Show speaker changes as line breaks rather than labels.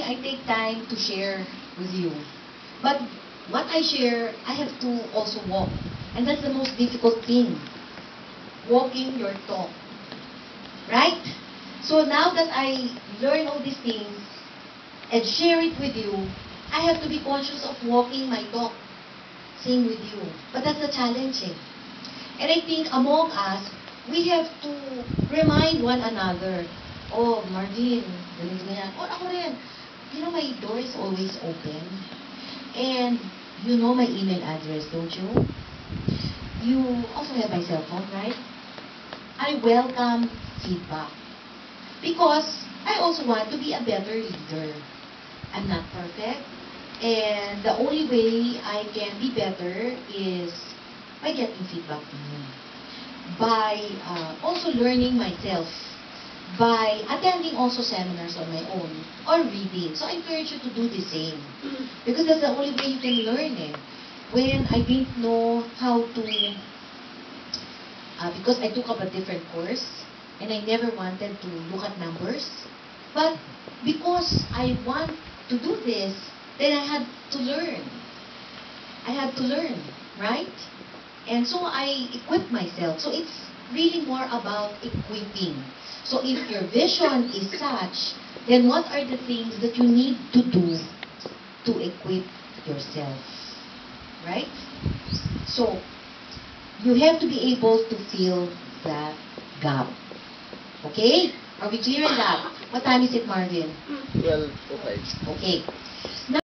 I take time to share with you. But what I share, I have to also walk. And that's the most difficult thing. Walking your talk. Right? So now that I learn all these things and share it with you, I have to be conscious of walking my talk. Same with you. But that's a challenge eh. And I think among us, we have to remind one another, oh, Marvin, ganito na yan. Oh, ako rin. You know, my door is always open. And you know my email address, don't you? You also have my cell phone, right? I welcome feedback. Because I also want to be a better leader. I'm not perfect. And the only way I can be better is by getting feedback from you. By also learning myself. By attending also seminars on my own. Or reading. So I encourage you to do the same. Because that's the only way you can learn it. When I didn't know how to... because I took up a different course. And I never wanted to look at numbers. But because I want to do this, then I had to learn. I had to learn, right? And so I equipped myself. So it's really more about equipping. So if your vision is such, then what are the things that you need to do to equip yourself? Right? So, you have to be able to fill that gap. Okay? Are we clear on that? What time is it, Marvin?
12:05.
Okay.